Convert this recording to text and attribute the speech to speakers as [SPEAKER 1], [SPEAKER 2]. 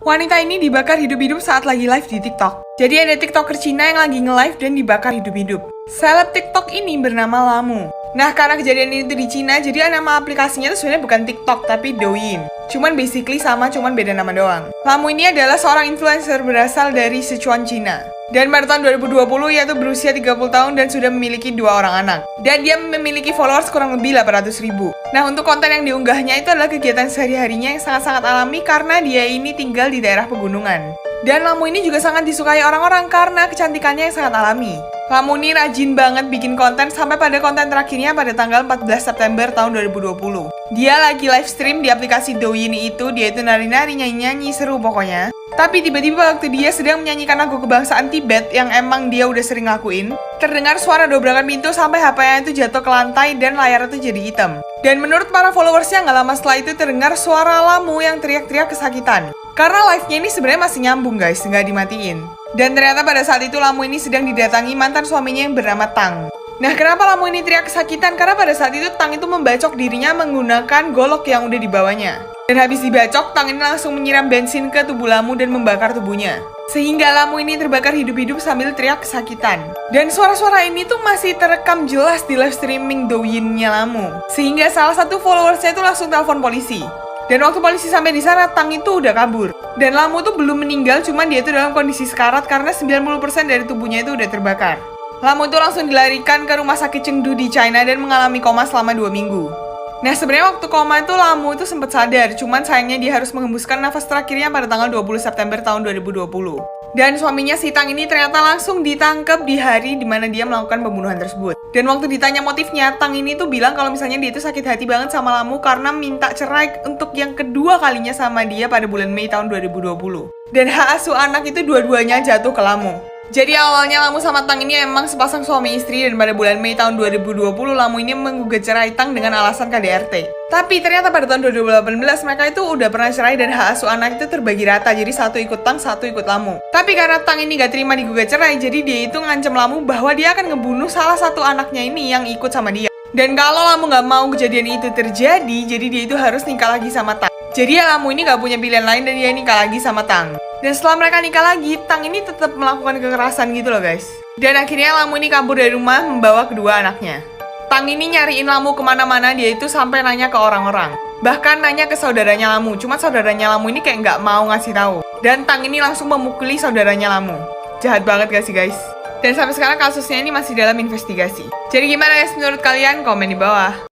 [SPEAKER 1] Wanita ini dibakar hidup-hidup saat lagi live di TikTok. Jadi ada TikToker Cina yang lagi nge-live dan dibakar hidup-hidup. Seleb TikTok ini bernama Lamu. Nah, karena kejadian ini tuh di Cina, jadi nama aplikasinya tuh sebenarnya bukan TikTok, tapi Douyin. Cuman basically sama, cuman beda nama doang. Lamu ini adalah seorang influencer berasal dari Sichuan, Cina. Dan pada tahun 2020, ia tuh berusia 30 tahun dan sudah memiliki 2 orang anak. Dan dia memiliki followers kurang lebih 800.000. Nah, untuk konten yang diunggahnya itu adalah kegiatan sehari-harinya yang sangat-sangat alami karena dia ini tinggal di daerah pegunungan. Dan Lamu ini juga sangat disukai orang-orang karena kecantikannya yang sangat alami. Lamu ini rajin banget bikin konten sampai pada konten terakhirnya pada tanggal 14 September tahun 2020. Dia lagi live stream di aplikasi Douyin itu, dia itu nari-nari, nyanyi-nyanyi, seru pokoknya. Tapi tiba-tiba waktu dia sedang menyanyikan lagu kebangsaan Tibet yang emang dia udah sering lakuin, terdengar suara dobrakan pintu sampai HP-nya itu jatuh ke lantai dan layar itu jadi hitam. Dan menurut para followersnya nggak lama setelah itu terdengar suara Lamu yang teriak-teriak kesakitan. Karena live-nya ini sebenarnya masih nyambung guys, nggak dimatiin. Dan ternyata pada saat itu Lamu ini sedang didatangi mantan suaminya yang bernama Tang. Nah, kenapa Lamu ini teriak kesakitan? Karena pada saat itu Tang itu membacok dirinya menggunakan golok yang udah dibawanya. Dan habis dibacok, Tang ini langsung menyiram bensin ke tubuh Lamu dan membakar tubuhnya. Sehingga Lamu ini terbakar hidup-hidup sambil teriak kesakitan. Dan suara-suara ini tuh masih terekam jelas di live streaming Douyin-nya Lamu. Sehingga salah satu followersnya itu langsung telepon polisi. Dan waktu polisi sampai di sana, Tang itu udah kabur. Dan Lamu tuh belum meninggal, cuman dia itu dalam kondisi sekarat karena 90% dari tubuhnya itu udah terbakar. Lamu itu langsung dilarikan ke rumah sakit Chengdu di China dan mengalami koma selama 2 minggu. Nah, sebenarnya waktu koma itu Lamu itu sempat sadar, cuman sayangnya dia harus menghembuskan nafas terakhirnya pada tanggal 20 September tahun 2020. Dan suaminya si Tang ini ternyata langsung ditangkap di hari dimana dia melakukan pembunuhan tersebut. Dan waktu ditanya motifnya, Tang ini tuh bilang kalau misalnya dia itu sakit hati banget sama Lamu karena minta cerai untuk yang kedua kalinya sama dia pada bulan Mei tahun 2020. Dan hak asuh anak itu dua-duanya jatuh ke Lamu. Jadi awalnya Lamu sama Tang ini emang sepasang suami istri dan pada bulan Mei tahun 2020 Lamu ini menggugat cerai Tang dengan alasan KDRT. Tapi ternyata pada tahun 2018 mereka itu udah pernah cerai dan hak asuh anak itu terbagi rata, jadi satu ikut Tang, satu ikut Lamu. Tapi karena Tang ini gak terima digugat cerai, jadi dia itu ngancam Lamu bahwa dia akan ngebunuh salah satu anaknya ini yang ikut sama dia. Dan kalau Lamu gak mau kejadian itu terjadi, jadi dia itu harus nikah lagi sama Tang. Jadi ya Lamu ini gak punya pilihan lain dan dia nikah lagi sama Tang. Dan setelah mereka nikah lagi, Tang ini tetap melakukan kekerasan gitu loh guys. Dan akhirnya Lamu ini kabur dari rumah membawa kedua anaknya. Tang ini nyariin Lamu kemana-mana, dia itu sampai nanya ke orang-orang. Bahkan nanya ke saudaranya Lamu, cuma saudaranya Lamu ini kayak nggak mau ngasih tahu. Dan Tang ini langsung memukuli saudaranya Lamu. Jahat banget gak sih guys? Dan sampai sekarang kasusnya ini masih dalam investigasi. Jadi gimana guys menurut kalian? Komen di bawah.